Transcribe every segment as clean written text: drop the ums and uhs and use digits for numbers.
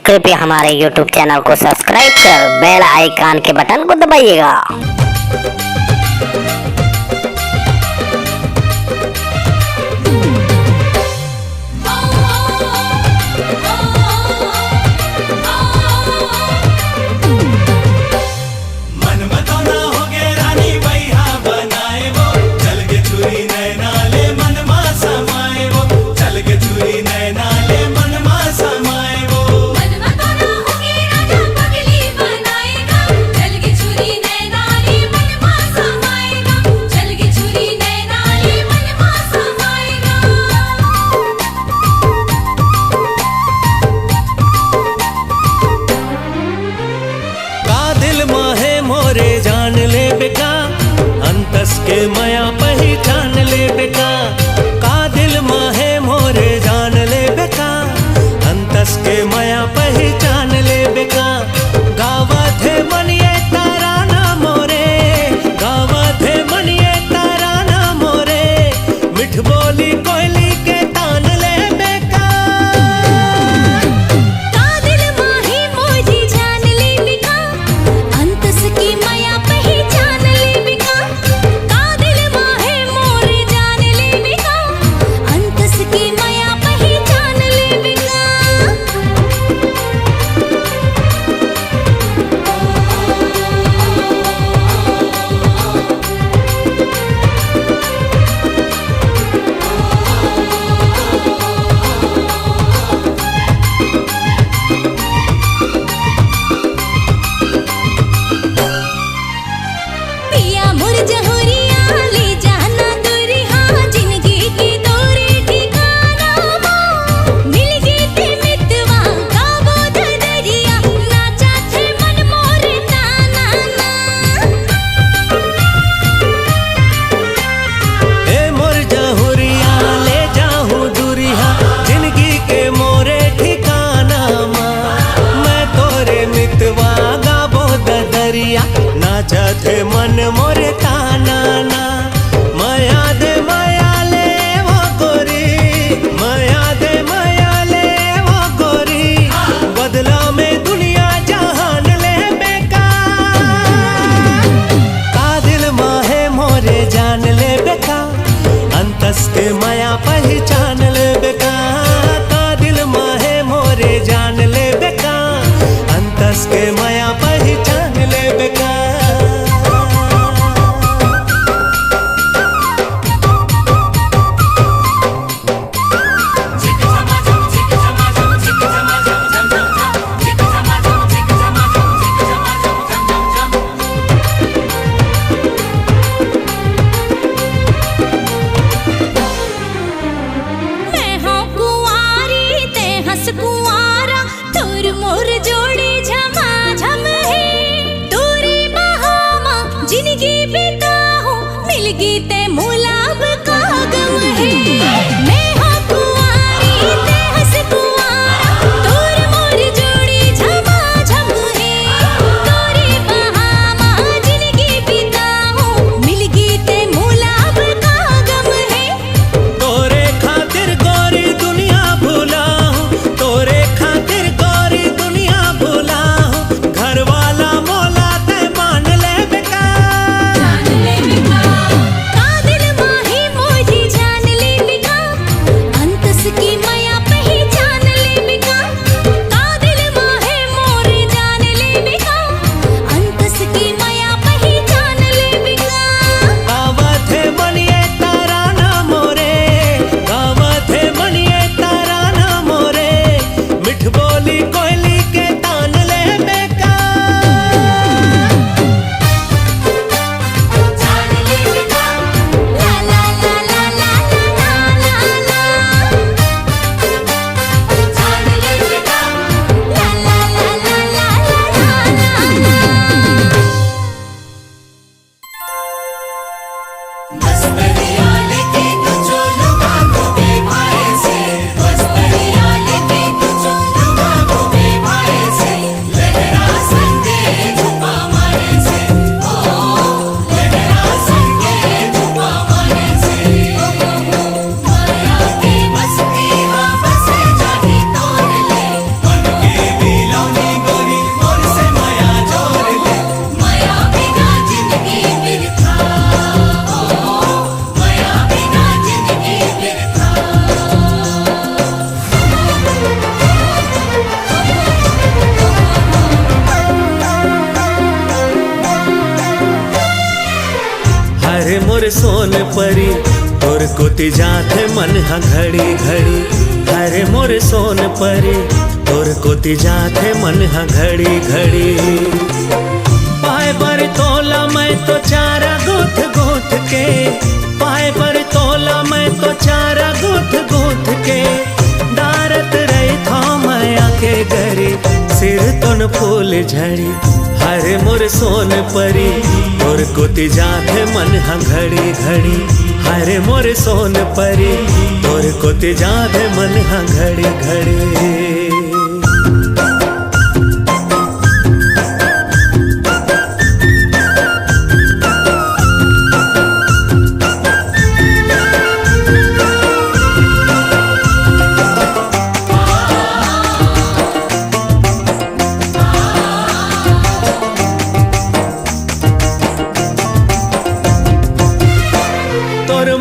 कृपया हमारे YouTube channel को सब्सक्राइब कर बेल आइकन के बटन को दबाइएगा। जान ले बेका अंतस के मया पहचान ले बेका का दिल माहे मोरे जान ले बेका अंतस के मया पहचान ले बेका गावा थे मनिए तारा ना मोरे गावा थे मनिए तारा ना मोरे मिठ बोली कोयली के तान ले बेका का दिल माहे मोजी जान ले बेका अंतस की मया पहचान ले बेका का दिल माहे मोरे जान ले बेका अंतस की मया पहचान ले बेका। पिया मोर जहुरिया ले जाना दुरिहा जिंदगी की तोरे ठिकाना मिल गई थे मितवा का बोध दरिया नाचा थे मन मोर ताना ना। ए मोर जहुरिया ले जाहूं दुरिहा जिंदगी के मोरे ठिकाना माँ मैं तोरे मितवा गाबो दरिया नाचा थे मन मोरे ताना ना माया दे माया ले वो गोरी माया दे माया ले वो गोरी बदला में दुनिया जहान ले बेका का दिल माहे मोरे जान ले बेका अंतस के माया पहचान ले बेका का दिल माहे मोरे जान ले बेका अंतस के माया पहचान ले बेका। मैं हूँ कुंवारी ते हंस कुंवारा मोर सोन परी तोर कोती जाथे मन हा घड़ी घड़ी। हरे मोर सोन परी तोर कोती जाथे मन हा घड़ी घड़ी। पाए पर तोला मैं तो चारा गूथ गूथ के, पाए पर तोला मैं तो चारा गूथ गूथ के। डारत रही था मैं आके गरी सिर तुन फूल झड़ी। हरे मोर सोन परी तोर कोती जाथे मन हा घड़ी घड़ी। हरे मोर सोन परी तोर कोती जाथे मन हा घड़ी घड़ी।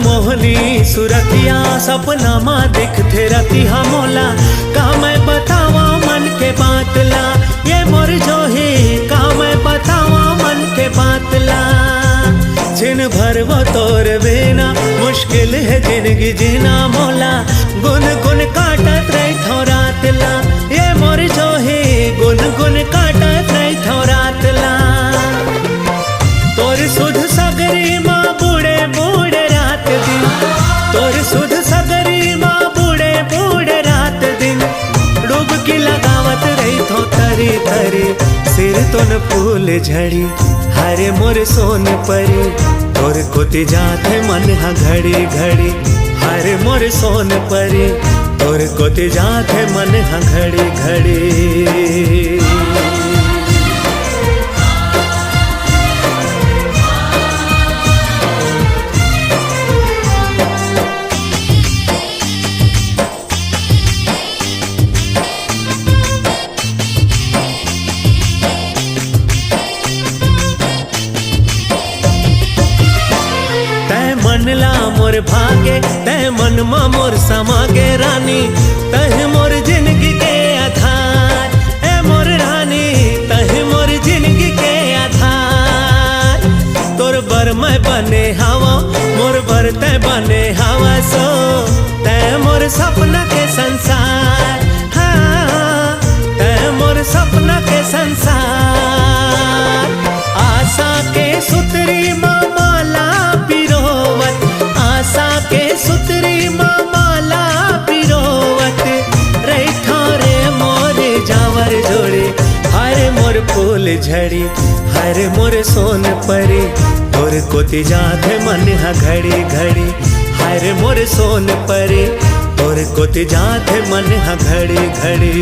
मोहनी सुरतिया सपना मा दिखथे रतिहा मोला। का मैं बतावा मन के बातला, ये मोर जो है का मैं बतावा मन के बातला। जिन भर वो तोर बिना मुश्किल है जिंदगी जीना मोला। गुन गुन काटत रही थो रातला, ये मोर जो है गुन गुन काटत रही थो रातला। तोर सुध सगरी माँ बूढ़े बूढ़े रात दिन, तोर सुध सगरी माँ बूढ़े बूढ़े रात दिन। डुबकी लगावत रही थो तरी तरी सिर तुन फूल झड़ी। हरे मोर सोन परी तोर कोती जाथे मन हा घड़ी घड़ी। हरे मोर सोन परी तोर कोती जाथे मन हा घड़ी घड़ी। मनला मोर भागे तय मन मा मोर समागे रानी। तह मोर जिंदगी के आधार ए मोर रानी, तह मोर जिंदगी के आधार। तोर बर मैं बने हवा मोर बर तय बने हवा सो। तय मोर सपना के संसार, हाँ तय मोर सपना के संसार। आशा के सुतरी माँ माला पिरोवत, आशा के सुतरी माँ माला पिरोवत। रही ठारे मोरे जावर जोड़े हरे मोर फूल झड़ी। हरे मोर सोन परी तोर कोती जाथे मन हा घड़ी घड़ी। हरे मोर सोन परी तोर कोती जाथे मन हा घड़ी घड़ी।